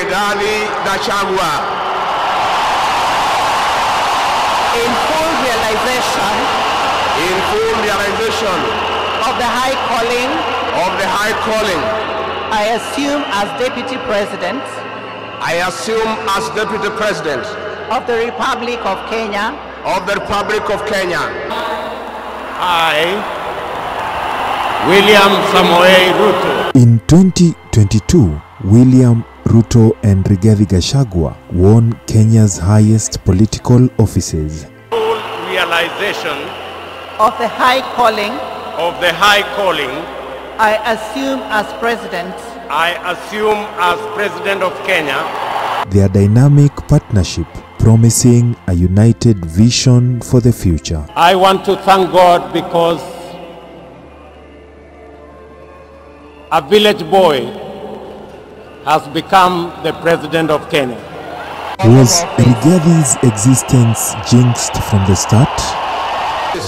Ruto-Gachagua. In full realization of the high calling I assume as Deputy President of the Republic of Kenya. I, William Samoei Ruto. In 2022, William Ruto and Ruto-Gachagua won Kenya's highest political offices. Full realization Of the high calling I assume as President of Kenya. Their dynamic partnership promising a united vision for the future. I want to thank God because a village boy has become the President of Kenya. Was Rigath's existence jinxed from the start?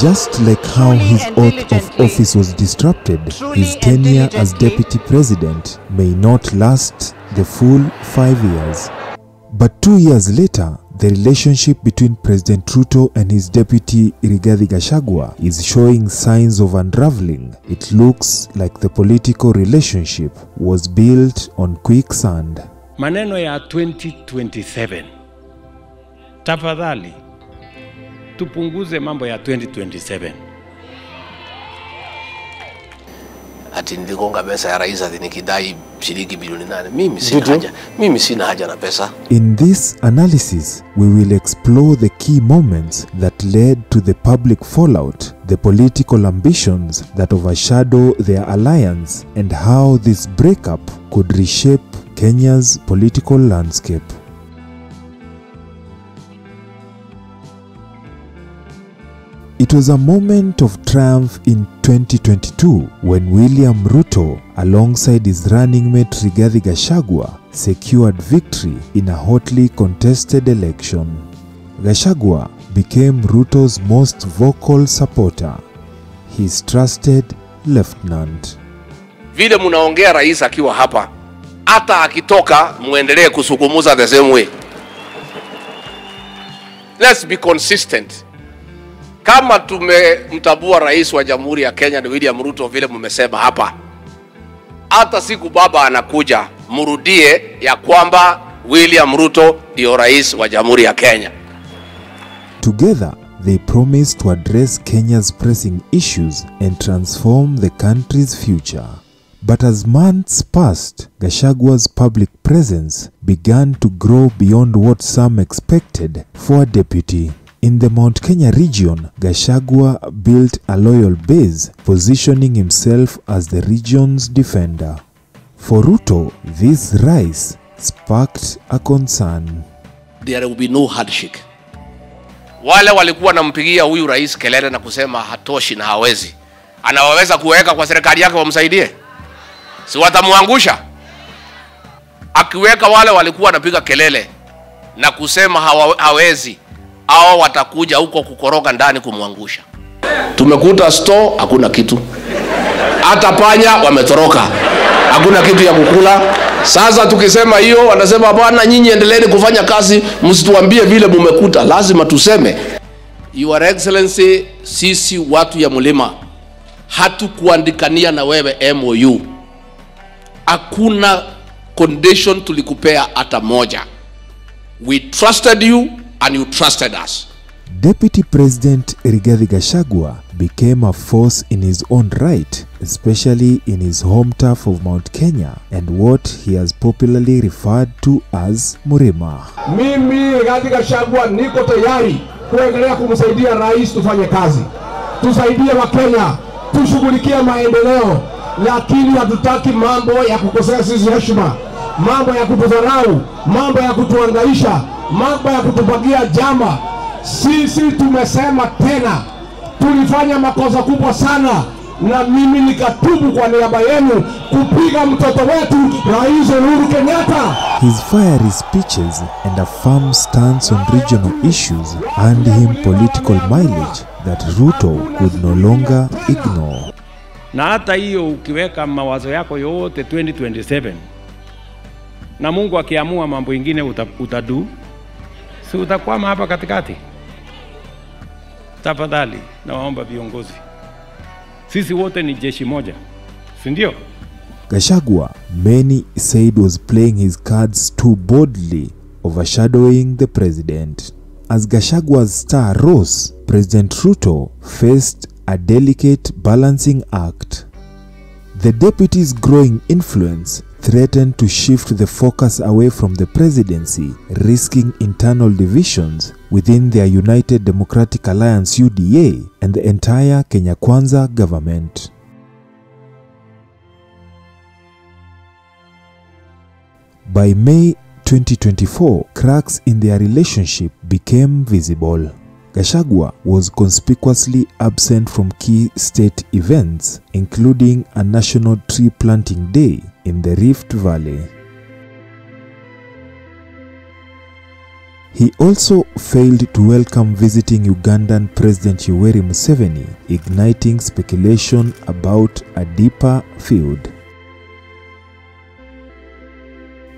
Just like how his oath of office was disrupted, his tenure as Deputy President may not last the full 5 years. But 2 years later, the relationship between President Ruto and his deputy Ruto-Gachagua is showing signs of unraveling. It looks like the political relationship was built on quicksand. Maneno ya 2027. Tafadhali tupunguze mambo ya 2027. Ati niligonga pesa ya rais ati nikidai shilingi bilioni 8. Mimi sina haja na pesa. In this analysis, we will explore the key moments that led to the public fallout, the political ambitions that overshadow their alliance, and how this breakup could reshape Kenya's political landscape. It was a moment of triumph in 2022 when William Ruto, alongside his running mate Ruto-Gachagua, secured victory in a hotly contested election. Gachagua became Ruto's most vocal supporter, his trusted lieutenant. Vile munaongea rais akiwa hapa, hata akitoka muendelee kusukumuza the same way. Let's be consistent. Kama tumemtabua rais wa Jamhuri ya Kenya ni William Ruto vile mmesema hapa, hata siku baba anakuja murudie ya kwamba William Ruto ndio rais wa Jamhuri ya Kenya. Together, they promised to address Kenya's pressing issues and transform the country's future. But as months passed, Gachagua's public presence began to grow beyond what some expected for a deputy. In the Mount Kenya region, Gachagua built a loyal base, positioning himself as the region's defender. For Ruto, this rise sparked a concern. There will be no handshake. Wale walikuwa nampigia huyu rais kelele na kusema hatoshi na hawezi, anaweza kuweka kwa serikali yake wamsaidie, si watamuangusha? Akiweka wale walikuwa napiga kelele na kusema hawezi, hao watakuja huko kukoroga ndani kumwangusha. Tumekuta store hakuna kitu, hata panya wametoroka, hakuna kitu ya kukula. Sasa tukisema hiyo wanasema bwana nyinyi endeleeni kufanya kazi, msituambie vile mumekuta. Lazima tuseme Your Excellency, sisi watu ya Mlima hatukuandikania na wewe MOU. Hakuna condition tulikupea hata moja. We trusted you and you trusted us. Deputy President Ruto-Gachagua became a force in his own right, especially in his home turf of Mount Kenya and what he has popularly referred to as Murima. Mimi Ruto-Gachagua niko tayari kuendelea kumsaidia rais tufanye kazi. Tusaidie Wakenya, tushughulikie maendeleo, lakini hatutaki mambo ya kukosea sisi heshima, mambo ya kutudharau, mambo ya kutuangaisha, mambo ya kutupagia jama. Sisi tumesema tena, tulifanya makosa kubwa sana, na mimi nikatubu kwa niaba yenu kupiga mtoto wetu Rais Uhuru Kenyatta. His fiery speeches and a firm stance on regional issues earned him political mileage that Ruto could no longer ignore. Na hata hiyo ukiweka mawazo yako yote 2027 na Mungu akiamua mambo ingine utadu, si utakwama hapa katikati. Tafadhali nawaomba viongozi, sisi wote ni jeshi moja, si ndio? Gachagua, many said, was playing his cards too boldly, overshadowing the president. As Gachagua's star rose, President Ruto faced a delicate balancing act. The deputy's growing influence threatened to shift the focus away from the presidency, risking internal divisions within their United Democratic Alliance UDA and the entire Kenya Kwanza government. By May 2024, cracks in their relationship became visible. Gachagua was conspicuously absent from key state events, including a national tree planting day in the Rift Valley. He also failed to welcome visiting Ugandan President Yoweri Museveni, igniting speculation about a deeper feud.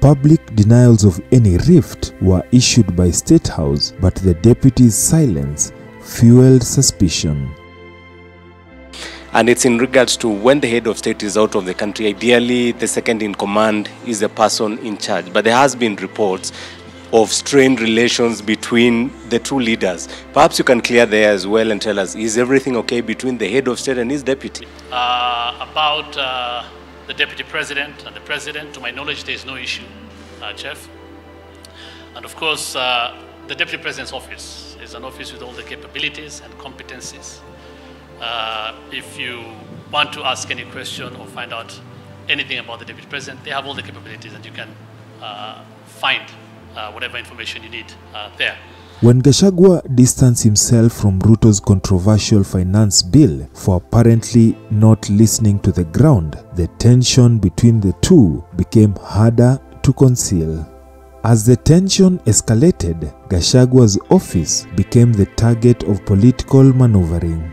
Public denials of any rift were issued by State House, but the deputy's silence fueled suspicion. And it's in regards to when the head of state is out of the country, ideally the second in command is the person in charge. But there has been reports of strained relations between the two leaders. Perhaps you can clear there as well and tell us, is everything okay between the head of state and his deputy? About the deputy president and the president, to my knowledge, there is no issue, Chef. And of course, the deputy president's office is an office with all the capabilities and competencies. If you want to ask any question or find out anything about the deputy president, they have all the capabilities, and you can find whatever information you need there. When Gachagua distanced himself from Ruto's controversial finance bill for apparently not listening to the ground, the tension between the two became harder to conceal. As the tension escalated, Gachagua's office became the target of political maneuvering.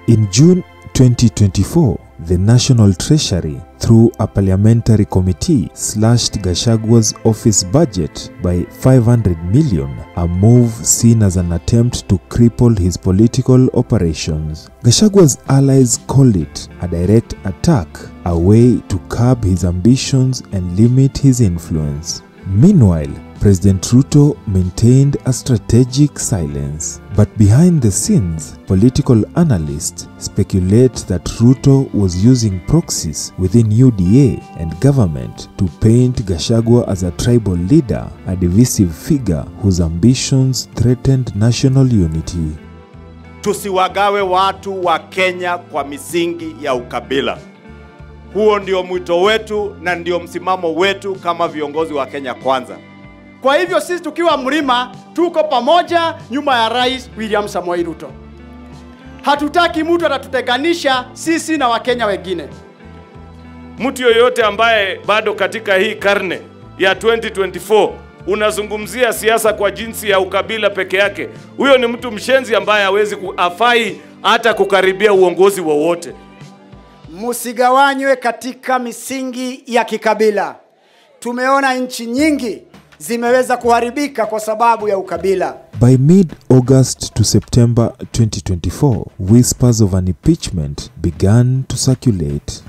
In June 2024, the National Treasury, through a parliamentary committee, slashed Gachagua's office budget by 500 million, a move seen as an attempt to cripple his political operations. Gachagua's allies called it a direct attack, a way to curb his ambitions and limit his influence. Meanwhile, President Ruto maintained a strategic silence. But behind the scenes, political analysts speculate that Ruto was using proxies within UDA and government to paint Gachagua as a tribal leader, a divisive figure whose ambitions threatened national unity. Tusiwagawe watu wa Kenya kwa misingi ya ukabila. Huo ndio mwito wetu na ndio msimamo wetu kama viongozi wa Kenya Kwanza. Kwa hivyo sisi tukiwa mlima tuko pamoja nyuma ya Rais William Samoei Ruto. Hatutaki mtu atatutenganisha sisi na Wakenya wengine. Mtu yoyote ambaye bado katika hii karne ya 2024 unazungumzia siasa kwa jinsi ya ukabila peke yake, huyo ni mtu mshenzi ambaye hawezi afai hata kukaribia uongozi wowote. Musigawanywe katika misingi ya kikabila. Tumeona nchi nyingi zimeweza kuharibika kwa sababu ya ukabila. By mid-August to September 2024, whispers of an impeachment began to circulate.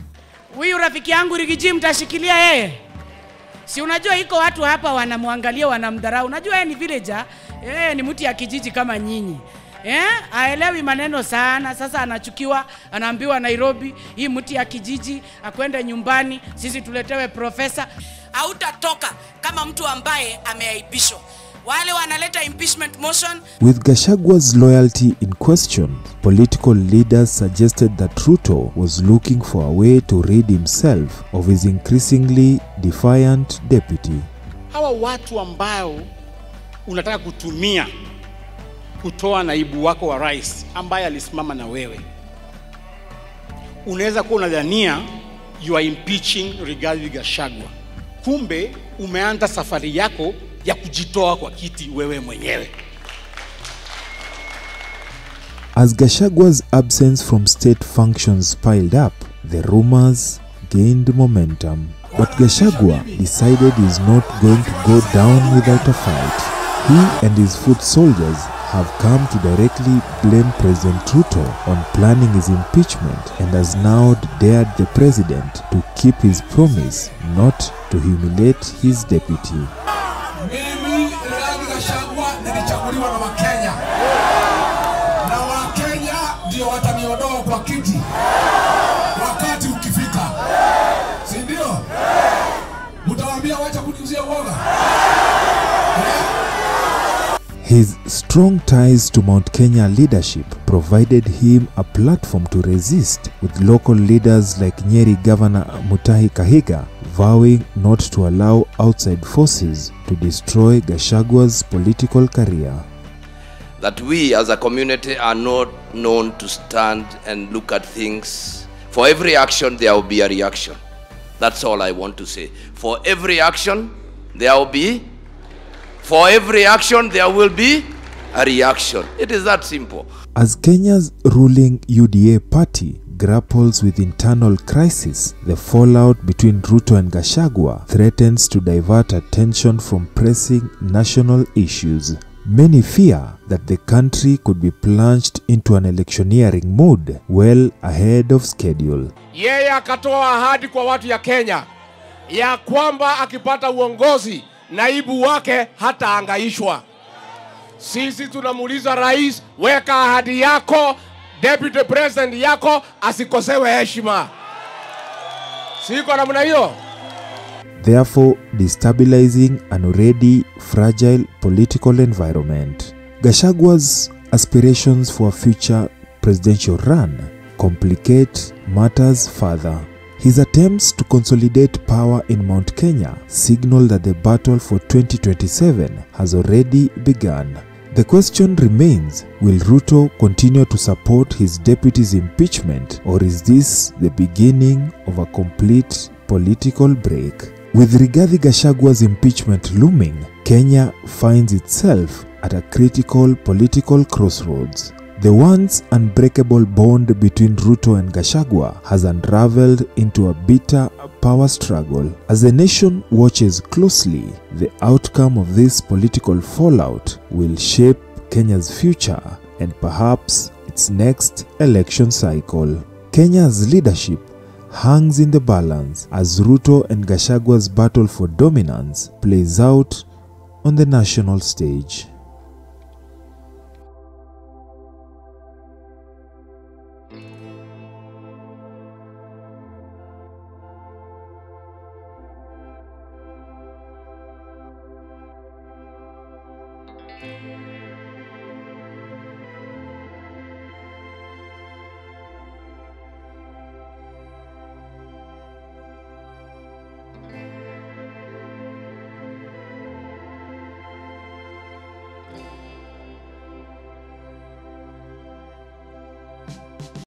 Huyu rafiki yangu Rigiji mtashikilia yeye. Si unajua iko watu hapa wanamwangalia wanamdharau. Unajua yeye ni villager, yeye ni mtu ya kijiji kama nyinyi. Haelewi maneno sana. Sasa anachukiwa, anaambiwa Nairobi, hii mtu ya kijiji akwende nyumbani, sisi tuletewe profesa. Hautatoka kama mtu ambaye ameaibishwa. Wale wanaleta impeachment motion. With Gachagua's loyalty in question, political leaders suggested that Ruto was looking for a way to rid himself of his increasingly defiant deputy. Hawa watu ambao unataka kutumia kutoa naibu wako wa rais ambaye alisimama na wewe, unaweza kuwa unadhania you are impeaching Rigathi Gachagua, kumbe umeanza safari yako ya kujitoa kwa kiti wewe mwenyewe. As Gachagua's absence from state functions piled up, the rumors gained momentum. But Gachagua decided he's not going to go down without a fight. He and his foot soldiers have come to directly blame President Ruto on planning his impeachment and has now dared the president to keep his promise not to humiliate his deputy. Mimi Rigathi Gachagua nilichaguliwa na Wakenya. Na Wakenya ndio wataniondoa kwa kiti wakati ukifika. Si ndio? Mtawaambia wacha kuniuzia uoga. His strong ties to Mount Kenya leadership provided him a platform to resist, with local leaders like Nyeri Governor Mutahi Kahiga vowing not to allow outside forces to destroy Gachagua's political career. That we as a community are not known to stand and look at things. For every action, there will be a reaction. That's all I want to say. For every action, there will be a reaction. It is that simple. As Kenya's ruling UDA party grapples with internal crisis, the fallout between Ruto and Gachagua threatens to divert attention from pressing national issues. Many fear that the country could be plunged into an electioneering mood well ahead of schedule. Yeye akatoa ahadi kwa watu ya Kenya ya kwamba akipata uongozi naibu wake hataangaishwa. Sisi tunamuuliza rais, weka ahadi yako, deputy president yako asikosewe heshima. Siko namna hiyo. Therefore destabilizing an already fragile political environment. Gachagua's aspirations for a future presidential run complicate matters further. His attempts to consolidate power in Mount Kenya signal that the battle for 2027 has already begun. The question remains, will Ruto continue to support his deputy's impeachment, or is this the beginning of a complete political break? With Rigathi Gachagua's impeachment looming, Kenya finds itself at a critical political crossroads. The once unbreakable bond between Ruto and Gachagua has unraveled into a bitter power struggle. As the nation watches closely, the outcome of this political fallout will shape Kenya's future and perhaps its next election cycle. Kenya's leadership hangs in the balance as Ruto and Gachagua's battle for dominance plays out on the national stage.